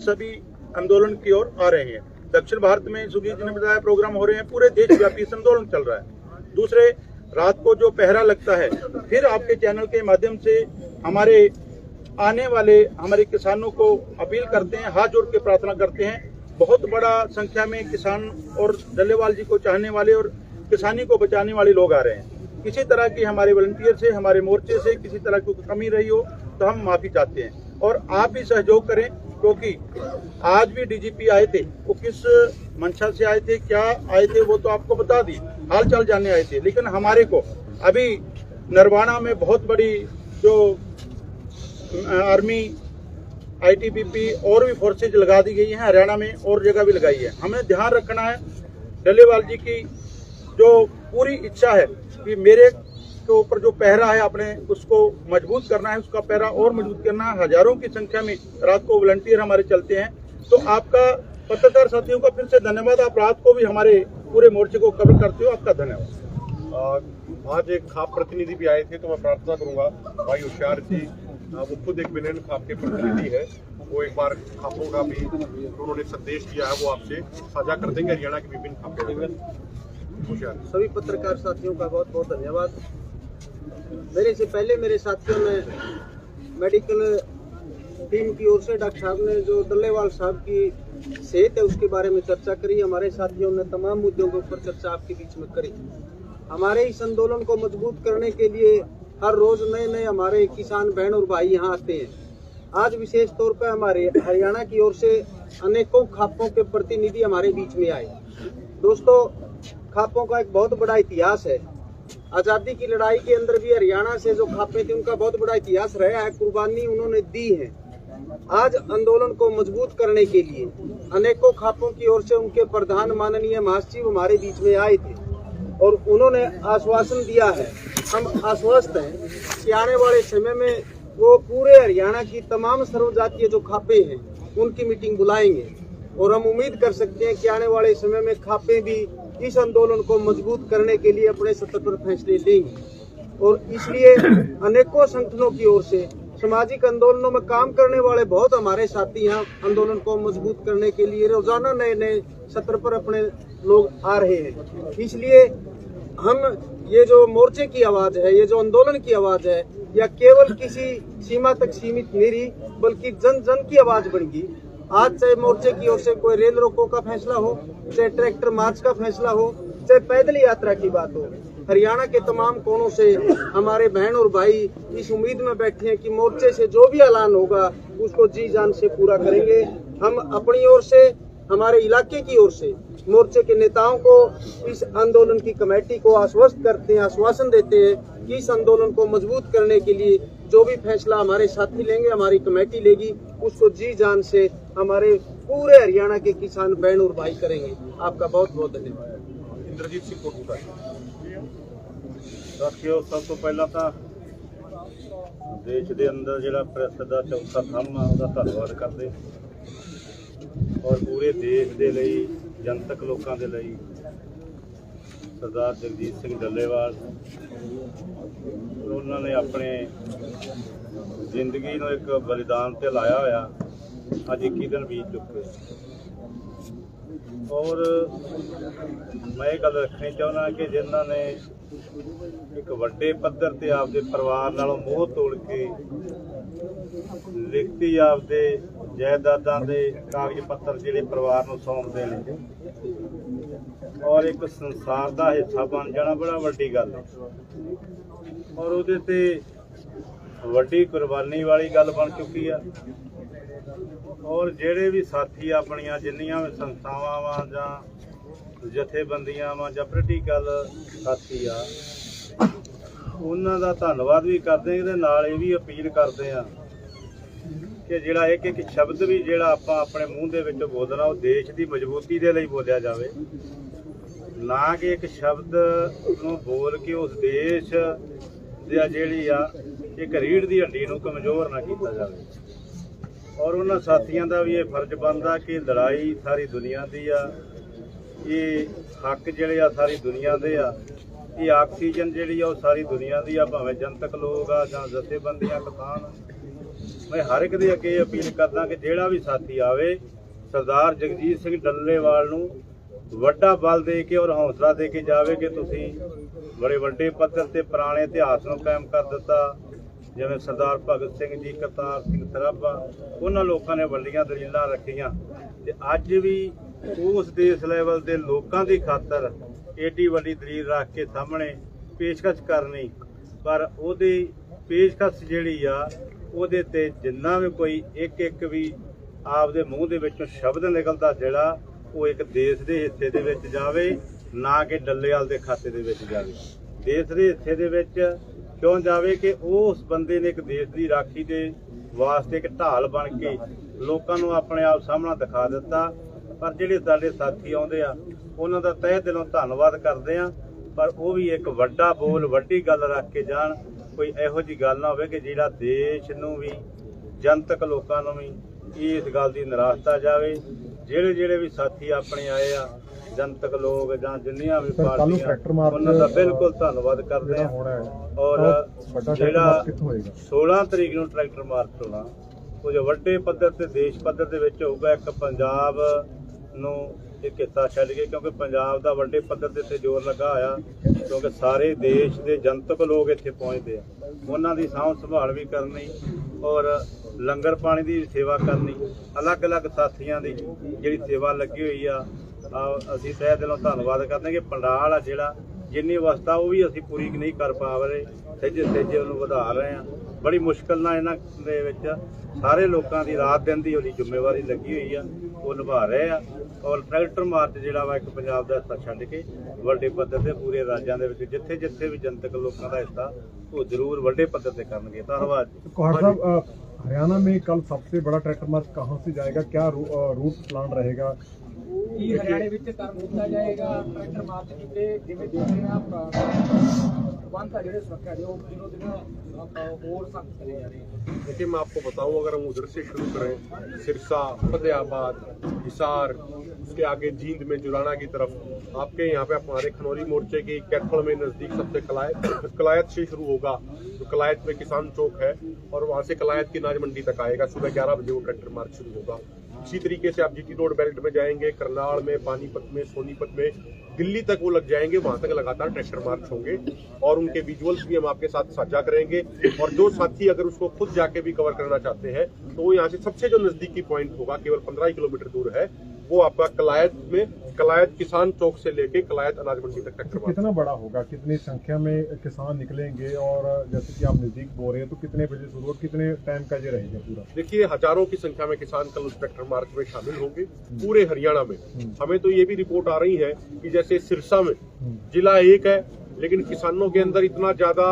सभी आंदोलन की ओर आ रहे हैं। दक्षिण भारत में सुखी जी ने बताया प्रोग्राम हो रहे हैं, पूरे देशव्यापी आंदोलन चल रहा है। दूसरे, रात को जो पहरा लगता है, फिर आपके चैनल के माध्यम से हमारे आने वाले हमारे किसानों को अपील करते हैं, हाथ जोड़ के प्रार्थना करते हैं। बहुत बड़ा संख्या में किसान और डल्लेवाल जी को चाहने वाले और किसानी को बचाने वाले लोग आ रहे हैं। किसी तरह की हमारे वॉलंटियर से, हमारे मोर्चे से किसी तरह की कमी रही हो तो हम माफी चाहते हैं, और आप भी सहयोग करें, क्योंकि आज भी डीजीपी आए थे। वो किस मंशा से आए थे, क्या आए थे, वो तो आपको बता दी, हाल चाल जानने आए थे। लेकिन हमारे को अभी नरवाना में बहुत बड़ी जो आर्मी, आईटीबीपी और भी फोर्सेज लगा दी गई हैं, हरियाणा में और जगह भी लगाई है। हमें ध्यान रखना है, डल्लेवाल जी की जो पूरी इच्छा है कि मेरे के ऊपर जो पहरा है अपने उसको मजबूत करना है, उसका पहरा और मजबूत करना है। हजारों की संख्या में रात को वॉलंटियर हमारे चलते हैं। तो आपका पत्रकार साथियों का फिर से धन्यवाद। आप रात को भी हमारे पूरे मोर्चे को कवर करते हो, आपका धन्यवाद। आज एक खाप प्रतिनिधि भी आए थे, तो मैं प्रार्थना करूंगा भाई होशियार जी, वो खुद एक विनयन खाप के प्रतिनिधि है, वो एक बार खापों का भी उन्होंने संदेश दिया है, वो आपसे साझा कर देंगे। हरियाणा के विभिन्न खापे। सभी पत्रकार साथियों का बहुत बहुत धन्यवाद। मेरे से पहले मेरे साथियों ने मेडिकल टीम की ओर से डॉक्टर साहब ने जो डल्लेवाल साहब की सेहत है उसके बारे में चर्चा करी। हमारे साथियों ने तमाम मुद्दों के ऊपर चर्चा आपके बीच में करी। हमारे इस आंदोलन को मजबूत करने के लिए हर रोज नए नए हमारे किसान बहन और भाई यहाँ आते हैं। आज विशेष तौर पर हमारे हरियाणा की ओर से अनेकों खापों के प्रतिनिधि हमारे बीच में आए। दोस्तों, खापों का एक बहुत बड़ा इतिहास है। आज़ादी की लड़ाई के अंदर भी हरियाणा से जो खापे थे उनका बहुत बड़ा इतिहास रहा है, कुर्बानी उन्होंने दी है। आज आंदोलन को मजबूत करने के लिए अनेकों खापों की ओर से उनके प्रधान माननीय महासचिव हमारे बीच में आए थे और उन्होंने आश्वासन दिया है, हम आश्वस्त हैं कि आने वाले समय में वो पूरे हरियाणा की तमाम सर्वजातीय जो खापे हैं उनकी मीटिंग बुलाएंगे और हम उम्मीद कर सकते हैं कि आने वाले समय में खापे भी इस आंदोलन को मजबूत करने के लिए अपने स्तर पर फैसले लेंगे। और इसलिए अनेकों संगठनों की ओर से सामाजिक आंदोलनों में काम करने वाले बहुत हमारे साथी यहाँ आंदोलन को मजबूत करने के लिए रोजाना नए नए सत्र पर अपने लोग आ रहे हैं। इसलिए हम ये जो मोर्चे की आवाज है, ये जो आंदोलन की आवाज है, या केवल किसी सीमा तक सीमित नहीं रही, बल्कि जन जन की आवाज बन गई। आज चाहे मोर्चे की ओर से कोई रेल रोको का फैसला हो, चाहे ट्रैक्टर मार्च का फैसला हो, चाहे पैदल यात्रा की बात हो, हरियाणा के तमाम कोनों से हमारे बहन और भाई इस उम्मीद में बैठे हैं कि मोर्चे से जो भी ऐलान होगा उसको जी जान से पूरा करेंगे। हम अपनी ओर से, हमारे इलाके की ओर से मोर्चे के नेताओं को, इस आंदोलन की कमेटी को आश्वस्त करते हैं, आश्वासन देते हैं कि इस आंदोलन को मजबूत करने के लिए जो भी फैसला हमारे साथी लेंगे, हमारी कमेटी लेगी, उसको जी जान से हमारे पूरे हरियाणा के किसान बहन और भाई करेंगे। आपका बहुत बहुत धन्यवाद। इंद्रजीत सिंह कोटू साथियों, सब तो पहला तो देश के अंदर जो प्रेस का चौथा थंम आ उसका धन्यवाद करते, और पूरे देश के लिए, जनतक लोगों के लिए सरदार जगजीत सिंह डल्लेवाल, उन्होंने अपने जिंदगी को एक बलिदान से लाया होया। अज 21 दिन बीत चुके, और मैं ये गल रखनी चाहना कि जिन्होंने एक वड्डे पद्धर ते आपदे परिवार नालों मोह तोड़ के लिखती आपदे जायदादां दे कागज पत्तर जिहड़े परिवार नूं सौंपदे ने और एक संसार का हिस्सा बन जाना बड़ा वड्डी गल है, और उहदे ते वड्डी कुर्बानी वाली गल बन चुकी है। और जिहड़े भी साथी अपनियां जिन्नियां भी संस्थावां वा जां जथेबंदियां वा जां पोलीटिकल साथी आ, उन्हां दा धन्नवाद भी करदे, इहदे नाल इह भी अपील करदे आ कि जिहड़ा एक एक शब्द भी जिहड़ा आपां अपने मूँह दे विच बोलना वो देश की मजबूती दे लई बोलिया जावे, ना कि एक शब्द नूं बोल के उस देश दी जिहड़ी आ एक रीढ़ की हड्डी नूं कमज़ोर ना कीता जावे। और उन्हां साथियों का भी ये फर्ज बनता कि लड़ाई सारी दुनिया की आ, ये हक जिहड़े आ सारी दुनिया दे आ, ये ऑक्सीजन जिहड़ी आ वो सारी दुनिया की आ, भावें जनतक लोग आ जां जथेबंदियां किसान। मैं हर एक दे अगे अपील करदा कि जिहड़ा भी साथी आवे सरदार जगजीत सिंह डल्लेवाल नूं वड्डा बल दे के और हौसला दे के जावे कि तुसीं बड़े वड्डे पੱਧਰ ते पुराने इतिहास नूं कायम कर दिता। जिवें सरदार भगत सिंह जी, करतार सिंह सराभा, उन्हां लोकां ने वड्डियां दलीलां रखीਆਂ ते अज भी उस देश लैवल दे लोकां दी खातर एडी वड्डी दलील रख के सामने पेशकश करनी, पर ਉਹਦੀ पेशकश ਜਿਹੜੀ ਆ ਉਹਦੇ ਤੇ ਜਿੰਨਾ ਵੀ ਕੋਈ ਇੱਕ ਵੀ ਆਪਦੇ ਮੂੰਹ ਦੇ ਵਿੱਚੋਂ ਸ਼ਬਦ ਨਿਕਲਦਾ ਜਿਹੜਾ ਉਹ ਇੱਕ ਦੇਸ਼ ਦੇ ਹਿੱਸੇ ਦੇ ਵਿੱਚ ਜਾਵੇ, ਨਾ ਕਿ ਡੱਲੇਵਾਲ ਦੇ ਖਾਤੇ ਦੇ ਵਿੱਚ ਜਾਵੇ। ਦੇਸ਼ ਦੇ ਹਿੱਸੇ ਦੇ ਵਿੱਚ ਕਿਉਂ ਜਾਵੇ ਕਿ ਉਸ ਬੰਦੇ ਨੇ ਇੱਕ ਦੇਸ਼ ਦੀ ਰਾਖੀ ਦੇ ਵਾਸਤੇ ਇੱਕ ਢਾਲ ਬਣ ਕੇ ਲੋਕਾਂ ਨੂੰ ਆਪਣੇ ਆਪ ਸਾਹਮਣਾ ਦਿਖਾ ਦਿੱਤਾ। ਪਰ ਜਿਹੜੇ ਸਾਡੇ ਸਾਥੀ ਆਉਂਦੇ ਆ ਉਹਨਾਂ ਦਾ ਤਹਿ ਦਿਲੋਂ ਧੰਨਵਾਦ ਕਰਦੇ ਆ, ਪਰ ਉਹ ਵੀ ਇੱਕ ਵੱਡਾ ਬੋਲ ਵੱਡੀ ਗੱਲ ਰੱਖ ਕੇ ਜਾਣ। ਕੋਈ ਇਹੋ ਜਿਹੀ ਗੱਲ ਨਾ ਹੋਵੇ ਕਿ ਜਿਹੜਾ ਦੇਸ਼ ਨੂੰ ਵੀ ਜਨਤਕ ਲੋਕਾਂ ਨੂੰ ਵੀ ਇਸ ਗੱਲ ਦੀ ਨਿਰਾਸ਼ਤਾ ਜਾਵੇ। ਜਿਹੜੇ ਵੀ ਸਾਥੀ ਆਪਣੇ ਆਏ ਆ ਜਨਤਕ ਲੋਕ ਜਾਂ ਜਿੰਨੀਆਂ ਵੀ ਪਾਰਟੀਆਂ ਉਹਨਾਂ ਦਾ ਬਿਲਕੁਲ ਧੰਨਵਾਦ ਕਰਦੇ ਆ। ਔਰ ਜਿਹੜਾ 16 ਤਰੀਕ ਨੂੰ ਟਰੈਕਟਰ ਮਾਰਚ ਹੋਣਾ ਉਹ ਜੋ ਵੱਡੇ ਪੱਧਰ ਤੇ ਦੇਸ਼ ਪੱਧਰ ਦੇ ਵਿੱਚ ਹੋਊਗਾ। ਇੱਕ ਪੰਜਾਬ ਨੂੰ ਇੱਕ ਹਿੱਸਾ ਛੱਡ ਕੇ, ਕਿਉਂਕਿ ਪੰਜਾਬ ਦਾ ਵੱਡੇ ਪੱਧਰ ਤੇ ਇੱਥੇ ਜ਼ੋਰ ਲੱਗਾ ਹੋਇਆ, ਕਿਉਂਕਿ ਸਾਰੇ ਦੇਸ਼ ਦੇ ਜਨਤਕ ਲੋਕ ਇੱਥੇ ਪਹੁੰਚਦੇ ਆ। ਉਹਨਾਂ ਦੀ ਸਾਂਭ ਸੰਭਾਲ ਵੀ ਕਰਨੀ ਔਰ ਲੰਗਰ ਪਾਣੀ ਦੀ ਸੇਵਾ ਕਰਨੀ, ਅਲੱਗ-ਅਲੱਗ ਸਾਥੀਆਂ ਦੀ ਜਿਹੜੀ ਸੇਵਾ ਲੱਗੀ ਹੋਈ ਆ। ਅਸੀਂ ਤਹਿ ਦਿਲੋਂ ਧੰਨਵਾਦ ਕਰਦੇ ਕਿ ਪੰਡਾਲ ਆ ਜਿਹੜਾ ਜਿੰਨੀ ਅਵਸਥਾ ਉਹ ਵੀ ਅਸੀਂ ਪੂਰੀ ਨਹੀਂ ਕਰ ਪਾ ਰਹੇ, ਸਹਿਜੇ ਉਹਨੂੰ ਵਧਾ ਰਹੇ ਆ। ਬੜੀ ਮੁਸ਼ਕਿਲ ਨਾਲ ਇਹਨਾਂ ਦੇ ਵਿੱਚ ਸਾਰੇ ਲੋਕਾਂ ਦੀ ਰਾਤ ਦਿਨ ਦੀ ਉਹਦੀ ਜ਼ਿੰਮੇਵਾਰੀ ਲੱਗੀ ਹੋਈ ਆ, ਉਹ ਨਿਭਾ ਰਹੇ ਆ। ਔਰ ਟਰੈਕਟਰ ਮਾਰਚ ਜਿਹੜਾ ਵਾ ਇੱਕ ਪੰਜਾਬ ਦਾ ਹਿੱਸਾ ਛੱਡ ਕੇ ਵੱਡੇ ਪੱਧਰ ਤੇ ਪੂਰੇ ਰਾਜਾਂ ਦੇ ਵਿੱਚ ਜਿੱਥੇ ਵੀ ਜਨਤਕ ਲੋਕਾਂ ਦਾ ਹਿੱਸਾ वो जरूर बड़े पद्धर से करेंगे। धन्यवाद। कोहर साहब, हरियाणा में कल सबसे बड़ा ट्रैक्टर मार्च कहाँ से जाएगा, क्या रूट प्लान रहेगा? हरियाणा में काम किया जाएगा ट्रैक्टर मार्च किते जिवें देखना प्रबंध है जेडे सुरक्षा जो दिनों दिन और सख्त करे जा रहे हैं। देखिए मैं आपको बताऊं, अगर हम उधर से शुरू करें, सिरसा, फतेहाबाद, हिसार, उसके आगे जींद में जुराना की तरफ, आपके यहाँ पे हमारे खनौरी मोर्चे की कैथल में नजदीक सबसे कलायत से शुरू होगा। जो कलायत में किसान चौक है और वहाँ से कलायत की अनाज मंडी तक आएगा। सुबह 11 बजे वो ट्रैक्टर मार्च शुरू होगा। इसी तरीके से आप जीटी रोड बेल्ट में जाएंगे, करनाल में, पानीपत में, सोनीपत में, दिल्ली तक वो लग जाएंगे। वहां तक लगातार ट्रैक्टर मार्च होंगे और उनके विजुअल्स भी हम आपके साथ साझा करेंगे। और जो साथी अगर उसको खुद जाके भी कवर करना चाहते हैं तो वो यहाँ से सबसे जो नजदीकी पॉइंट होगा, केवल 15 किलोमीटर दूर है, वो आपका कलायत में, कलायत किसान चौक से लेके कलायत अनाज मंडी तक ट्रैक्टर मार्च। कितना बड़ा होगा, कितनी संख्या में किसान निकलेंगे और जैसे कि आप नजदीक बोल रहे हैं तो कितने बजे शुरू और कितने टाइम का ये रहेगा पूरा? देखिए हजारों की संख्या में किसान कल उस ट्रैक्टर मार्च में शामिल होंगे पूरे हरियाणा में। हमें तो ये भी रिपोर्ट आ रही है कि जैसे सिरसा में जिला एक है, लेकिन किसानों के अंदर इतना ज्यादा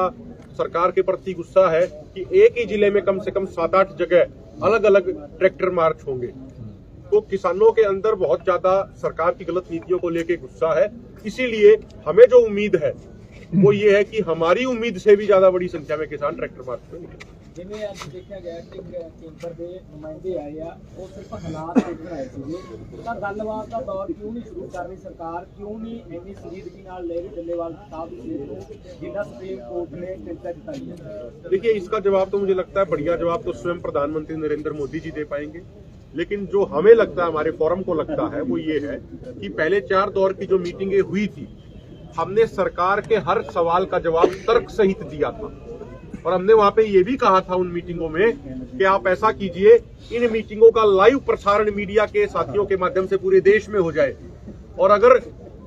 सरकार के प्रति गुस्सा है कि एक ही जिले में कम से कम 7-8 जगह अलग अलग ट्रैक्टर मार्च होंगे। तो किसानों के अंदर बहुत ज्यादा सरकार की गलत नीतियों को लेकर गुस्सा है। इसीलिए हमें जो उम्मीद है वो ये है कि हमारी उम्मीद से भी ज्यादा बड़ी संख्या में किसान ट्रैक्टर मार्च में निकलेंगे। जिवें अज देखा गया कि केंद्र के नुमाइंदे आए आ, वो सिर्फ हालात देखण आए थे, तो गलबात का दौर क्यों नहीं शुरू कर रही सरकार, क्यों नहीं इन्नी संजीदगी नाल ले रही डल्लेवाल साहब को जिन्ना सुप्रीम कोर्ट ने चिंता जताई है? देखिए इसका जवाब तो मुझे लगता है बढ़िया जवाब तो स्वयं प्रधानमंत्री नरेंद्र मोदी जी दे पाएंगे। लेकिन जो हमें लगता है, हमारे फोरम को लगता है, वो ये है कि पहले 4 दौर की जो मीटिंगें हुई थी, हमने सरकार के हर सवाल का जवाब तर्क सहित दिया था। और हमने वहां पे ये भी कहा था उन मीटिंगों में कि आप ऐसा कीजिए, इन मीटिंगों का लाइव प्रसारण मीडिया के साथियों के माध्यम से पूरे देश में हो जाए, और अगर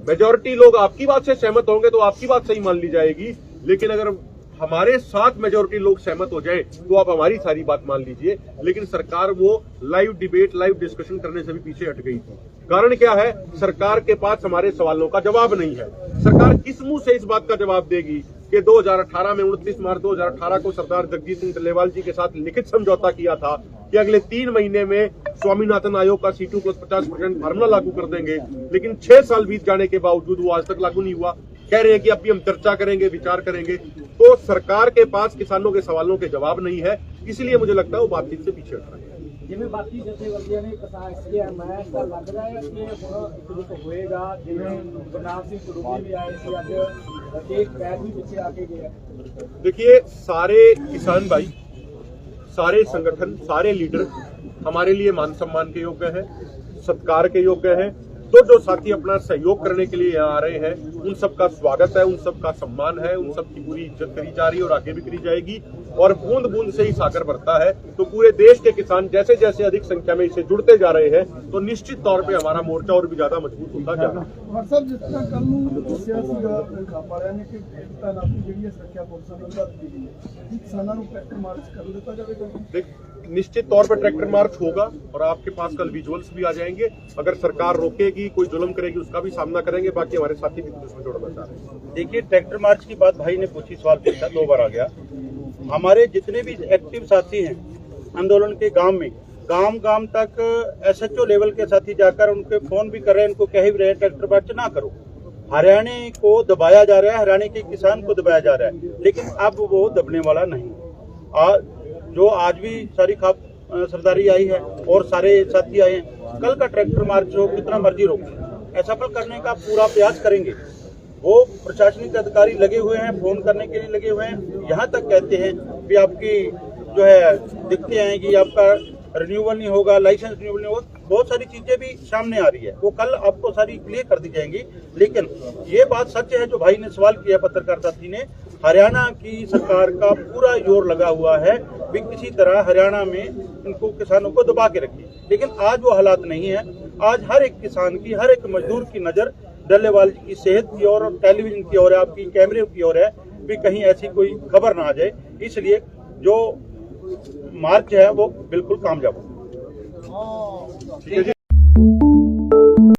मेजॉरिटी लोग आपकी बात से सहमत होंगे तो आपकी बात सही मान ली जाएगी, लेकिन अगर हमारे साथ मेजॉरिटी लोग सहमत हो जाए तो आप हमारी सारी बात मान लीजिए। लेकिन सरकार वो लाइव डिबेट, लाइव डिस्कशन करने से भी पीछे हट गई थी। कारण क्या है? सरकार के पास हमारे सवालों का जवाब नहीं है। सरकार किस मुंह से इस बात का जवाब देगी कि 2018 में 29 मार्च 2018 को सरदार जगजीत सिंह डल्लेवाल जी के साथ लिखित समझौता किया था कि अगले 3 महीने में स्वामीनाथन आयोग का C2 + 50% फार्मूला लागू कर देंगे, लेकिन 6 साल बीत जाने के बावजूद वो आज तक लागू नहीं हुआ। कह रहे हैं कि अभी हम चर्चा करेंगे, विचार करेंगे। तो सरकार के पास किसानों के सवालों के जवाब नहीं है, इसलिए मुझे लगता है वो बातचीत से पीछे हट रहे हैं। जिवें बाकी जथेबंदियां ने किसान मैं ऐसा लग रहा है कि हुण एक होएगा, जिवें गुरनाम सिंह कुरूगी भी आए थे, अज एक पैर भी पीछे आके गया। देखिए सारे किसान भाई सारे संगठन, सारे लीडर हमारे लिए मान सम्मान के योग्य हैं, सत्कार के योग्य हैं। तो जो साथी अपना सहयोग करने के लिए यहाँ आ रहे हैं, उन सबका स्वागत है, उन सबका सम्मान है, उन सबकी पूरी इज्जत करी जा रही है और आगे भी करी जाएगी। और बूंद बूंद से ही सागर बढ़ता है। तो पूरे देश के किसान जैसे जैसे अधिक संख्या में इसे जुड़ते जा रहे हैं, तो निश्चित तौर पे हमारा मोर्चा और भी ज्यादा मजबूत होता जा रहा है। ਸਰ ਜਿਸ ਤਰ੍ਹਾਂ ਕੱਲ ਨੂੰ ਦੱਸਿਆ ਸੀਗਾ ਖਾਪਾੜਿਆਂ ਨੇ ਕਿ ਏਕਤਾ ਨਾਲ ਜਿਹੜੀ ਹੈ ਸੁਰੱਖਿਆ ਪੁਲਿਸਾਂ ਨੂੰ ਦੱਸ ਦਿੱਤੀ ਹੈ ਕਿਸਾਨਾਂ ਨੂੰ ਟਰੈਕਟਰ ਮਾਰਚ ਕਰ ਦਿੱਤਾ ਜਾਵੇਗਾ। देख, निश्चित तौर पर ट्रैक्टर मार्च होगा और आपके पास कल विजुअल्स भी आ जाएंगे। अगर सरकार रोकेगी, कोई जुल्म करेगी, उसका भी सामना करेंगे। बाकी हमारे साथी भी इसमें जोड़ना चाह रहे हैं। देखिए, ट्रैक्टर मार्च की बात भाई ने पूछी, सवाल पूछा, 2 बार आ गया। हमारे जितने भी एक्टिव साथी हैं आंदोलन के गांव तक SHO लेवल के साथी जाकर उनके फोन भी कर रहे हैं, उनको कह भी रहे हैं ट्रैक्टर मार्च ना करो। हरियाणा को दबाया जा रहा है, हरियाणा के किसान को दबाया जा रहा है, लेकिन अब वो दबने वाला नहीं। जो आज भी सारी सरदारी आई है और सारे साथी आए हैं, कल का ट्रैक्टर मार्च हो कितना मर्जी रोको, असफल करने का पूरा प्रयास करेंगे। वो प्रशासनिक अधिकारी लगे हुए हैं, फोन करने के लिए लगे हुए हैं, यहाँ तक कहते हैं कि आपकी जो है दिक्कतें आएंगी, आपका रिन्यूअल नहीं होगा, लाइसेंस रिन्यूअल नहीं होगा, बहुत सारी चीजें भी सामने आ रही है, वो कल आपको सारी क्लियर कर दी जाएंगी। लेकिन ये बात सच है जो भाई ने सवाल किया पत्रकार साथी ने, हरियाणा की सरकार का पूरा जोर लगा हुआ है भी किसी तरह हरियाणा में इनको किसानों को दबा के रखिए। लेकिन आज वो हालात नहीं है। आज हर एक किसान की, हर एक मजदूर की नजर डल्लेवाल जी की सेहत की ओर और टेलीविजन की ओर है, आपकी कैमरे की ओर है भी कहीं ऐसी कोई खबर ना आ जाए। इसलिए जो मार्च है वो बिल्कुल कामयाब हो। ठीक है जी।